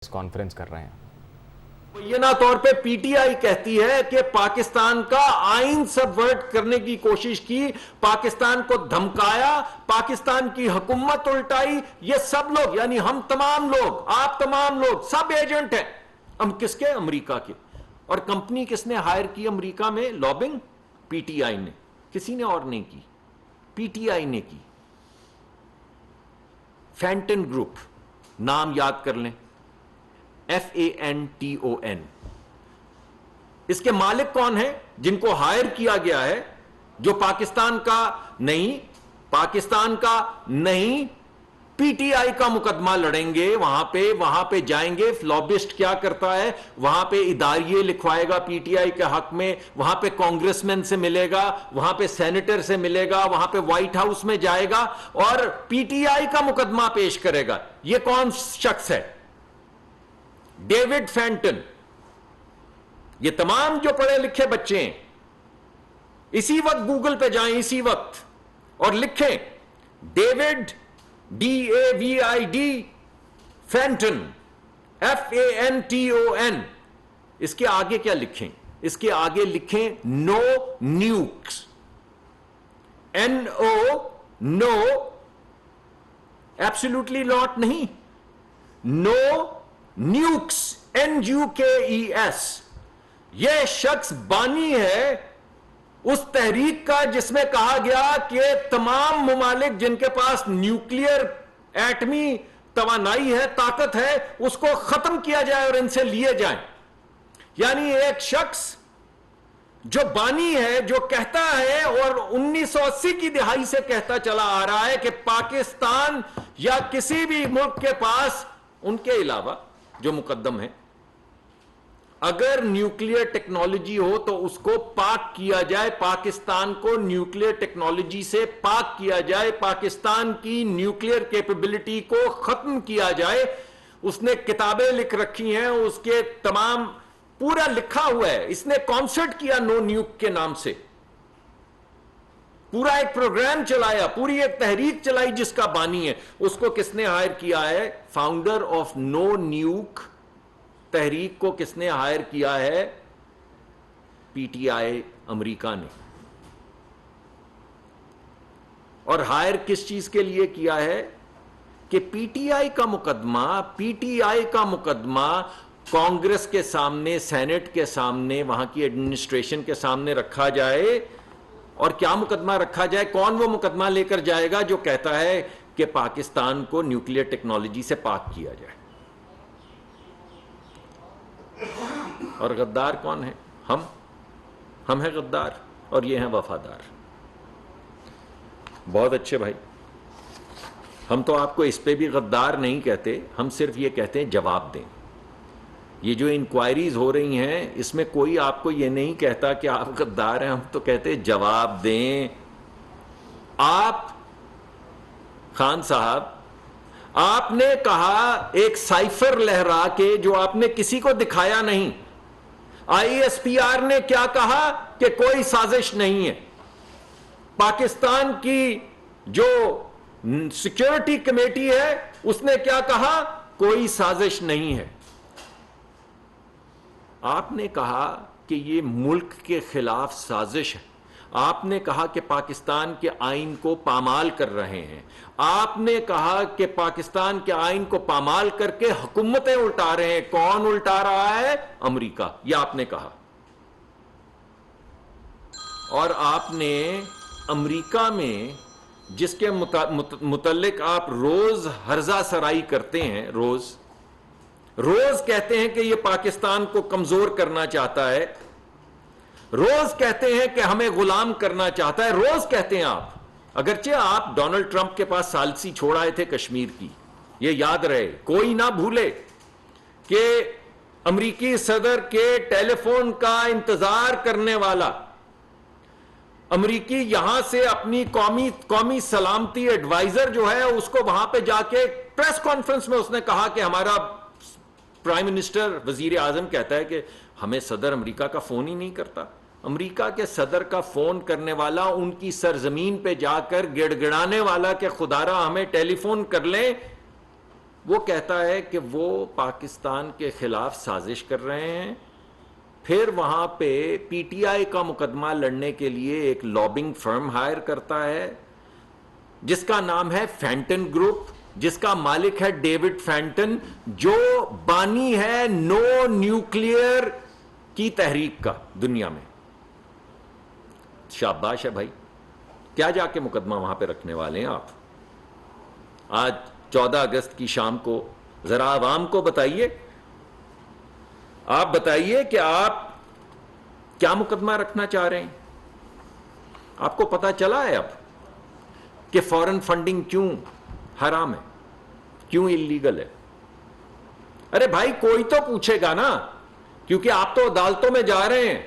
Conference کر رہے ہیں. مبینہ طور پہ پی ٹی آئی کہتی ہے کہ پاکستان کا آئین سبورٹ کرنے کی کوشش کی، پاکستان کو دھمکایا، پاکستان کی حکومت الٹائی. یہ سب لوگ یعنی ہم تمام لوگ، آپ تمام لوگ سب ایجنٹ ہیں. ہم کس کے؟ امریکہ کے. اور کمپنی کس نے ہائر کی امریکہ میں؟ لابنگ پی ٹی آئی نے، کسی نے اور نہیں کی، پی ٹی آئی نے کی. فینٹن گروپ، نام یاد کر لیں، FANTON. اس کے مالک کون ہیں؟ جن کو ہائر کیا گیا ہے، جو پاکستان کا نہیں پی ٹی آئی کا مقدمہ لڑیں گے. وہاں پہ جائیں گے. لابسٹ کیا کرتا ہے؟ وہاں پہ اداریے لکھوائے گا پی ٹی آئی کے حق میں، وہاں پہ کانگریس مین سے ملے گا، وہاں پہ سینیٹر سے ملے گا، وہاں پہ وائٹ ہاؤس میں جائے گا اور پی ٹی آئی کا مقدمہ پیش کرے گا. یہ کون شخص ہے؟ David Fenton. یہ تمام جو پڑھے لکھے بچے ہیں، اسی وقت گوگل پہ جائیں، اسی وقت اور لکھیں ڈیوڈ DAVID فینٹن FANTON. اس کے آگے کیا لکھیں؟ اس کے آگے لکھیں نو نیوکس. نو ایبسولوٹلی ناٹ نہیں، نو نیوکس NUKES. یہ شخص بانی ہے اس تحریک کا جس میں کہا گیا کہ تمام ممالک جن کے پاس نیوکلیئر ایٹمی توانائی ہے، طاقت ہے، اس کو ختم کیا جائے اور ان سے لیے جائیں. یعنی ایک شخص جو بانی ہے، جو کہتا ہے اور 1980 کی دہائی سے کہتا چلا آ رہا ہے کہ پاکستان یا کسی بھی ملک کے پاس ان کے علاوہ جو مقدم ہے، اگر نیوکلیئر ٹیکنالوجی ہو تو اس کو پاک کیا جائے، پاکستان کو نیوکلیئر ٹیکنالوجی سے پاک کیا جائے، پاکستان کی نیوکلیئر کیپیبلٹی کو ختم کیا جائے. اس نے کتابیں لکھ رکھی ہیں، اس کے تمام پورا لکھا ہوا ہے. اس نے کانسرٹ کیا نو نیوک کے نام سے، پورا ایک پروگرام چلایا، پوری ایک تحریک چلائی جس کا بانی ہے. اس کو کس نے ہائر کیا ہے؟ فاؤنڈر آف نو نیوک تحریک کو کس نے ہائر کیا ہے؟ پی ٹی آئی امریکہ نے. اور ہائر کس چیز کے لیے کیا ہے؟ کہ پی ٹی آئی کا مقدمہ کانگریس کے سامنے، سینٹ کے سامنے، وہاں کی ایڈمنسٹریشن کے سامنے رکھا جائے. اور کیا مقدمہ رکھا جائے؟ کون وہ مقدمہ لے کر جائے گا جو کہتا ہے کہ پاکستان کو نیوکلیئر ٹیکنالوجی سے پاک کیا جائے. اور غدار کون ہے؟ ہم ہیں غدار اور یہ ہیں وفادار. بہت اچھے بھائی، ہم تو آپ کو اس پہ بھی غدار نہیں کہتے، ہم صرف یہ کہتے ہیں جواب دیں. یہ جو انکوائریز ہو رہی ہیں اس میں کوئی آپ کو یہ نہیں کہتا کہ آپ غدار ہیں، ہم تو کہتے ہیں جواب دیں. آپ خان صاحب، آپ نے کہا ایک سائفر لہرا کے جو آپ نے کسی کو دکھایا نہیں. ISPR نے کیا کہا؟ کہ کوئی سازش نہیں ہے. پاکستان کی جو سیکیورٹی کمیٹی ہے اس نے کیا کہا؟ کوئی سازش نہیں ہے. آپ نے کہا کہ یہ ملک کے خلاف سازش ہے. آپ نے کہا کہ پاکستان کے آئین کو پامال کر رہے ہیں. آپ نے کہا کہ پاکستان کے آئین کو پامال کر کے حکومتیں الٹا رہے ہیں. کون الٹا رہا ہے؟ امریکہ. یہ آپ نے کہا. اور آپ نے امریکہ میں جس کے متعلق آپ روز ہرزہ سرائی کرتے ہیں، روز کہتے ہیں کہ یہ پاکستان کو کمزور کرنا چاہتا ہے، روز کہتے ہیں کہ ہمیں غلام کرنا چاہتا ہے، روز کہتے ہیں آپ. اگرچہ آپ ڈونلڈ ٹرمپ کے پاس ثالثی چھوڑ آئے تھے کشمیر کی، یہ یاد رہے، کوئی نہ بھولے کہ امریکی صدر کے ٹیلی فون کا انتظار کرنے والا امریکی یہاں سے اپنی قومی سلامتی ایڈوائزر جو ہے اس کو وہاں پہ جا کے پریس کانفرنس میں اس نے کہا کہ ہمارا پرائم منسٹر، وزیر اعظم کہتا ہے کہ ہمیں صدر امریکہ کا فون ہی نہیں کرتا. امریکہ کے صدر کا فون کرنے والا ان کی سرزمین پہ جا کر گڑ گڑانے والا کہ خدارا ہمیں ٹیلی فون کر لیں، وہ کہتا ہے کہ وہ پاکستان کے خلاف سازش کر رہے ہیں، پھر وہاں پہ پی ٹی آئی کا مقدمہ لڑنے کے لیے ایک لابنگ فرم ہائر کرتا ہے جس کا نام ہے فینٹن گروپ، جس کا مالک ہے ڈیوڈ فینٹن، جو بانی ہے نو نیوکلیئر کی تحریک کا دنیا میں. شاباش ہے بھائی. کیا جا کے مقدمہ وہاں پہ رکھنے والے ہیں آپ؟ آج 14 اگست کی شام کو ذرا عوام کو بتائیے، آپ بتائیے کہ آپ کیا مقدمہ رکھنا چاہ رہے ہیں. آپ کو پتا چلا ہے اب کہ فورن فنڈنگ کیوں حرام ہے، کیوں اللیگل ہے؟ ارے بھائی کوئی تو پوچھے گا نا، کیونکہ آپ تو عدالتوں میں جا رہے ہیں،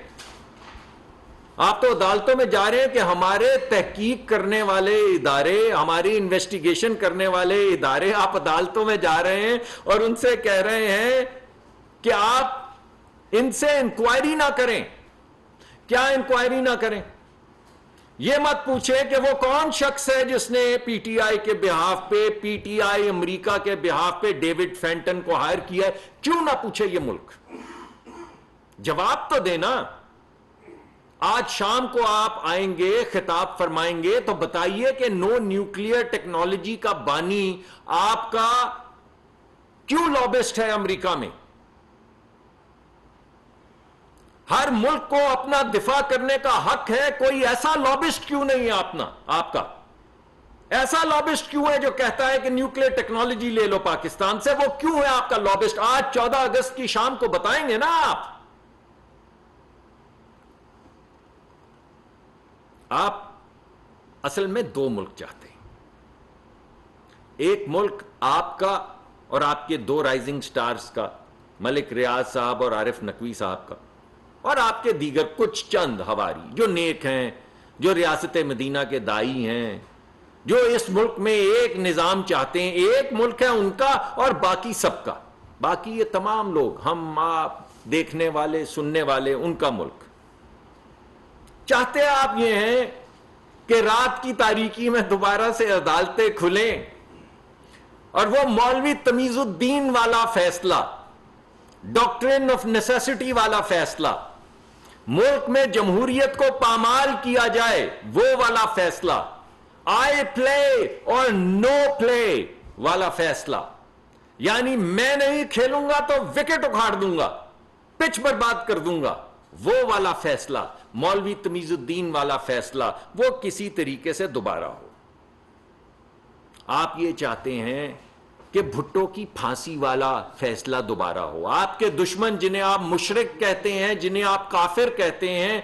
آپ تو عدالتوں میں جا رہے ہیں کہ ہمارے تحقیق کرنے والے ادارے، ہماری انویسٹیگیشن کرنے والے ادارے، آپ عدالتوں میں جا رہے ہیں اور ان سے کہہ رہے ہیں کہ آپ ان سے انکوائری نہ کریں. کیا انکوائری نہ کریں؟ یہ مت پوچھیں کہ وہ کون شخص ہے جس نے پی ٹی آئی کے بہاف پہ، پی ٹی آئی امریکہ کے بہاف پہ ڈیوڈ فینٹن کو ہائر کیا ہے. کیوں نہ پوچھے یہ ملک؟ جواب تو دینا. آج شام کو آپ آئیں گے، خطاب فرمائیں گے تو بتائیے کہ نو نیوکلیئر ٹیکنالوجی کا بانی آپ کا کیوں لابسٹ ہے امریکہ میں؟ ہر ملک کو اپنا دفاع کرنے کا حق ہے، کوئی ایسا لابسٹ کیوں نہیں ہے آپ کا؟ ایسا لابسٹ کیوں ہے جو کہتا ہے کہ نیوکلیئر ٹیکنالوجی لے لو پاکستان سے؟ وہ کیوں ہے آپ کا لابسٹ؟ آج 14 اگست کی شام کو بتائیں گے نا آپ. آپ اصل میں دو ملک چاہتے ہیں. ایک ملک آپ کا اور آپ کے دو رائزنگ سٹارز کا، ملک ریاض صاحب اور عارف نقوی صاحب کا، اور آپ کے دیگر کچھ چند ہواری جو نیک ہیں، جو ریاست مدینہ کے دائی ہیں، جو اس ملک میں ایک نظام چاہتے ہیں. ایک ملک ہے ان کا اور باقی سب کا، باقی یہ تمام لوگ، ہم آپ دیکھنے والے سننے والے، ان کا ملک. چاہتے آپ یہ ہیں کہ رات کی تاریکی میں دوبارہ سے عدالتیں کھلیں اور وہ مولوی تمیز الدین والا فیصلہ، ڈاکٹرن آف نیسیسٹی والا فیصلہ، ملک میں جمہوریت کو پامال کیا جائے وہ والا فیصلہ، آئی پلے اور نو پلے والا فیصلہ، یعنی میں نہیں کھیلوں گا تو وکٹ اکھاڑ دوں گا، پچ برباد کر دوں گا، وہ والا فیصلہ، مولوی تمیز الدین والا فیصلہ، وہ کسی طریقے سے دوبارہ ہو. آپ یہ چاہتے ہیں کہ بھٹو کی پھانسی والا فیصلہ دوبارہ ہو. آپ کے دشمن جنہیں آپ مشرک کہتے ہیں، جنہیں آپ کافر کہتے ہیں،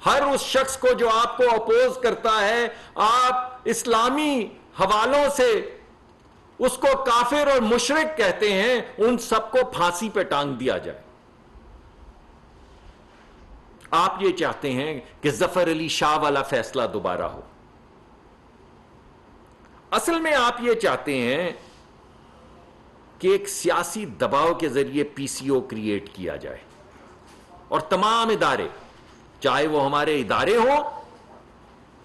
ہر اس شخص کو جو آپ کو اپوز کرتا ہے، آپ اسلامی حوالوں سے اس کو کافر اور مشرک کہتے ہیں، ان سب کو پھانسی پہ ٹانگ دیا جائے. آپ یہ چاہتے ہیں کہ ظفر علی شاہ والا فیصلہ دوبارہ ہو. اصل میں آپ یہ چاہتے ہیں کہ ایک سیاسی دباؤ کے ذریعے پی سی او کریٹ کیا جائے اور تمام ادارے، چاہے وہ ہمارے ادارے ہوں،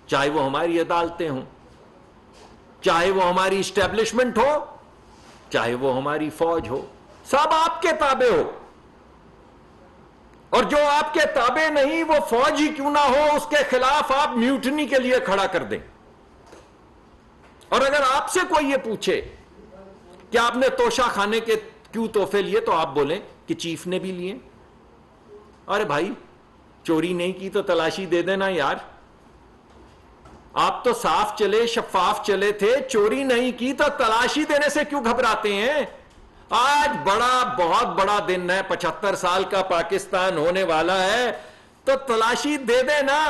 چاہے وہ ہماری عدالتیں ہوں، چاہے وہ ہماری اسٹیبلشمنٹ ہو، چاہے وہ ہماری فوج ہو، سب آپ کے تابع ہو. اور جو آپ کے تابع نہیں، وہ فوج ہی کیوں نہ ہو، اس کے خلاف آپ میوٹنی کے لیے کھڑا کر دیں. اور اگر آپ سے کوئی یہ پوچھے کہ آپ نے توشہ خانے کے کیوں تحفے لیے، تو آپ بولیں کہ چیف نے بھی لیے. ارے بھائی چوری نہیں کی تو تلاشی دے دینا یار. آپ تو صاف چلے، شفاف چلے تھے، چوری نہیں کی تو تلاشی دینے سے کیوں گھبراتے ہیں؟ آج بہت بڑا دن ہے، 75 سال کا پاکستان ہونے والا ہے، تو تلاشی دے دے نا.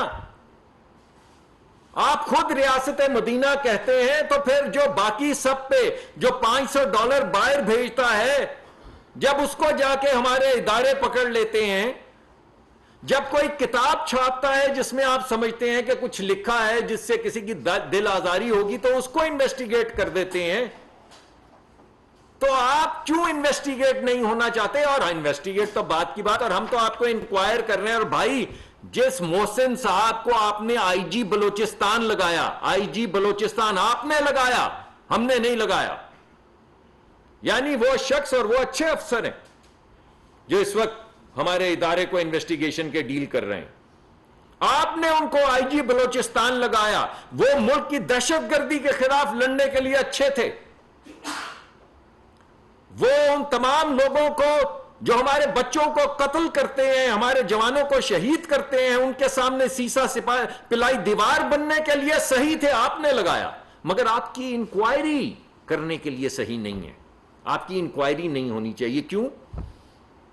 آپ خود ریاست مدینہ کہتے ہیں، تو پھر جو باقی سب پہ جو $500 باہر بھیجتا ہے، جب اس کو جا کے ہمارے ادارے پکڑ لیتے ہیں، جب کوئی کتاب چھاپتا ہے جس میں آپ سمجھتے ہیں کہ کچھ لکھا ہے جس سے کسی کی دل آزاری ہوگی، تو اس کو انویسٹیگیٹ کر دیتے ہیں. تو آپ کیوں انویسٹیگیٹ نہیں ہونا چاہتے؟ اور انویسٹیگیٹ تو بات کی بات، اور ہم تو آپ کو انکوائر کر رہے ہیں. اور بھائی جس محسن صاحب کو آپ نے آئی جی بلوچستان لگایا، آئی جی بلوچستان آپ نے لگایا، ہم نے نہیں لگایا. یعنی وہ شخص اور وہ اچھے افسر ہیں جو اس وقت ہمارے ادارے کو انویسٹیگیشن کے ڈیل کر رہے ہیں. آپ نے ان کو آئی جی بلوچستان لگایا. وہ ملک کی دہشت گردی کے خلاف لڑنے کے لیے اچھے تھے. وہ ان تمام لوگوں کو جو ہمارے بچوں کو قتل کرتے ہیں, ہمارے جوانوں کو شہید کرتے ہیں, ان کے سامنے سیسا پلائی دیوار بننے کے لیے صحیح تھے, آپ نے لگایا. مگر آپ کی انکوائری کرنے کے لیے صحیح نہیں ہے. آپ کی انکوائری نہیں ہونی چاہیے. کیوں؟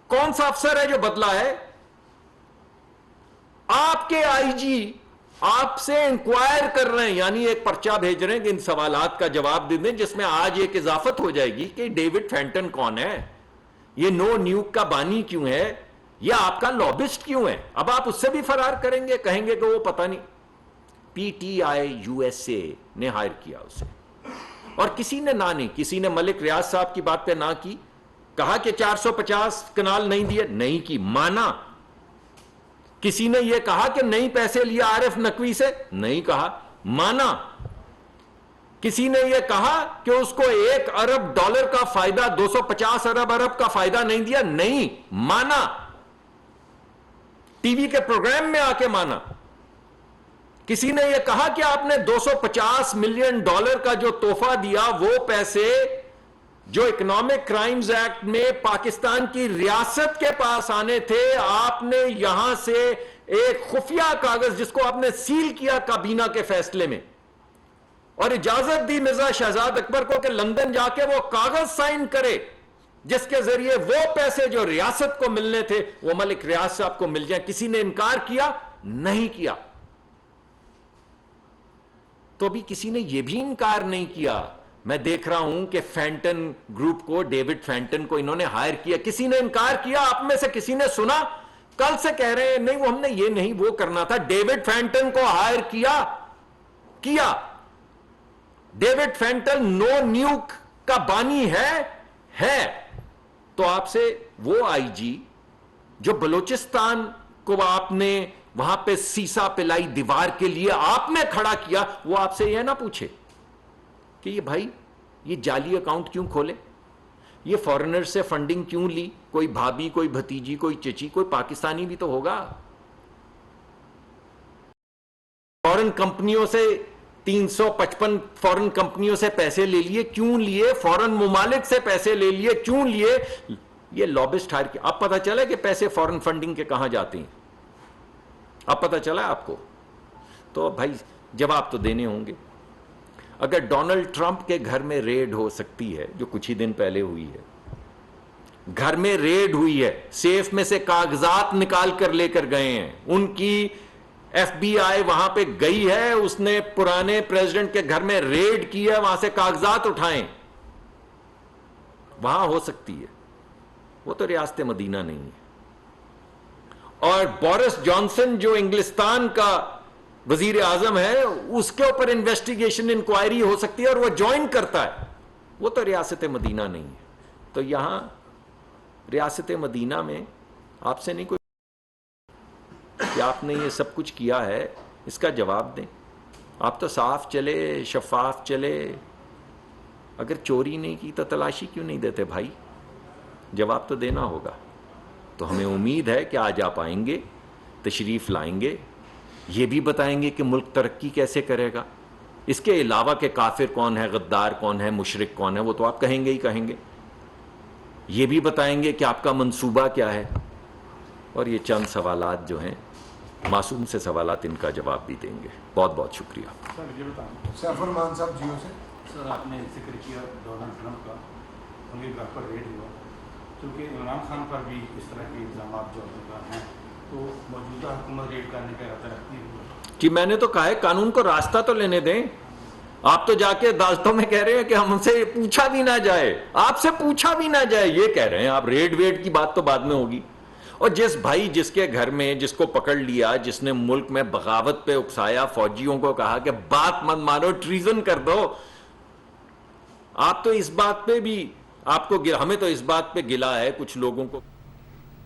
کون سا افسر ہے جو بدلا ہے؟ آپ کے آئی جی آپ سے انکوائر کر رہے ہیں, یعنی ایک پرچہ بھیج رہے ہیں کہ ان سوالات کا جواب دے دیں, جس میں آج ایک اضافت ہو جائے گی کہ ڈیوڈ فینٹن کون ہے, یہ نو نیوک کا بانی کیوں ہے, یہ آپ کا لابسٹ کیوں ہے. اب آپ اس سے بھی فرار کریں گے, کہیں گے کہ وہ پتہ نہیں. P T I U S A نے ہائر کیا اسے, اور کسی نے نہ نہیں, کسی نے ملک ریاض صاحب کی بات پہ نہ کی, کہا کہ 450 کنال نہیں دیے, نہیں کی, مانا. کسی نے یہ کہا کہ نہیں پیسے لیا عارف نقوی سے, نہیں کہا, مانا. کسی نے یہ کہا کہ اس کو $1 ارب کا فائدہ, 250 ارب کا فائدہ نہیں دیا, نہیں, مانا. ٹی وی کے پروگرام میں آ کے مانا. کسی نے یہ کہا کہ آپ نے $250 ملین کا جو تحفہ دیا, وہ پیسے جو اکنامک کرائمز ایکٹ میں پاکستان کی ریاست کے پاس آنے تھے, آپ نے یہاں سے ایک خفیہ کاغذ جس کو آپ نے سیل کیا کابینہ کے فیصلے میں, اور اجازت دی مرزا شہزاد اکبر کو کہ لندن جا کے وہ کاغذ سائن کرے جس کے ذریعے وہ پیسے جو ریاست کو ملنے تھے وہ ملک ریاض صاحب کو مل جائیں. کسی نے انکار کیا؟ نہیں کیا. تو ابھی کسی نے یہ بھی انکار نہیں کیا. میں دیکھ رہا ہوں کہ فینٹن گروپ کو, ڈیوڈ فینٹن کو انہوں نے ہائر کیا. کسی نے انکار کیا؟ آپ میں سے کسی نے سنا؟ کل سے کہہ رہے ہیں نہیں وہ ہم نے یہ نہیں وہ کرنا تھا. ڈیوڈ فینٹن کو ہائر کیا. ڈیوڈ فینٹن نو نیوک کا بانی ہے. تو آپ سے وہ آئی جی جو بلوچستان کو آپ نے وہاں پہ سیسا پلائی دیوار کے لیے آپ نے کھڑا کیا, وہ آپ سے یہ نہ پوچھے کہ یہ بھائی یہ جعلی اکاؤنٹ کیوں کھولے, یہ فورنر سے فنڈنگ کیوں لی, کوئی بھابھی, کوئی بھتیجی, کوئی چچی, کوئی پاکستانی بھی تو ہوگا. فورن کمپنیوں سے 355 فورن کمپنیوں سے پیسے لے لیے, کیوں لیے؟ فورن ممالک سے پیسے لے لیے, کیوں لیے؟ یہ لابسٹ ہائر کیا. اب پتہ چلا کہ پیسے فورن فنڈنگ کے کہاں جاتے ہیں, اب پتہ چلا آپ کو. تو بھائی جواب تو دینے ہوں گے. اگر ڈونلڈ ٹرمپ کے گھر میں ریڈ ہو سکتی ہے, جو کچھ ہی دن پہلے ہوئی ہے, گھر میں ریڈ ہوئی ہے, سیف میں سے کاغذات نکال کر لے کر گئے ہیں, ان کی ایف بی آئی وہاں پہ گئی ہے, اس نے پرانے پریزیڈنٹ کے گھر میں ریڈ کی ہے, وہاں سے کاغذات اٹھائیں, وہاں ہو سکتی ہے. وہ تو ریاست مدینہ نہیں ہے. اور بورس جانسن جو انگلستان کا وزیر اعظم ہے, اس کے اوپر انویسٹیگیشن انکوائری ہو سکتی ہے اور وہ جوائن کرتا ہے, وہ تو ریاست مدینہ نہیں ہے. تو یہاں ریاست مدینہ میں آپ سے نہیں کوئی کہ آپ نے یہ سب کچھ کیا ہے, اس کا جواب دیں. آپ تو صاف چلے, شفاف چلے. اگر چوری نہیں کی تو تلاشی کیوں نہیں دیتے بھائی؟ جواب تو دینا ہوگا. تو ہمیں امید ہے کہ آج آپ آئیں گے, تشریف لائیں گے, یہ بھی بتائیں گے کہ ملک ترقی کیسے کرے گا. اس کے علاوہ کہ کافر کون ہے, غدار کون ہے, مشرک کون ہے, وہ تو آپ کہیں گے ہی کہیں گے. یہ بھی بتائیں گے کہ آپ کا منصوبہ کیا ہے. اور یہ چند سوالات جو ہیں معصوم سے سوالات, ان کا جواب بھی دیں گے. بہت بہت شکریہ. سر یہ بتائیں, سیف الرحمان صاحب جیو سے. سر آپ نے ذکر کیا ڈونلڈ ٹرمپ کا, ان کے گھر پر ریڈ ہوا, کیونکہ عمران خان پر بھی اس طرح کے الزامات جو ہیں, تو موجودہ حکومت ریڈ کرنے کا ارادہ رکھتی ہے. جی میں نے تو کہا ہے قانون کو راستہ تو لینے دیں. آپ تو جا کے عدالتوں میں کہہ رہے ہیں کہ ہم سے پوچھا بھی نہ جائے, آپ سے پوچھا بھی نہ جائے, یہ کہہ رہے ہیں آپ. ریڈ ویڈ کی بات تو بعد میں ہوگی. اور جس بھائی جس کے گھر میں جس کو پکڑ لیا, جس نے ملک میں بغاوت پہ اکسایا, فوجیوں کو کہا کہ بات مت مانو, ٹریزن کر دو, آپ تو اس بات پہ بھی آپ کو, ہمیں تو اس بات پہ گلا ہے کچھ لوگوں کو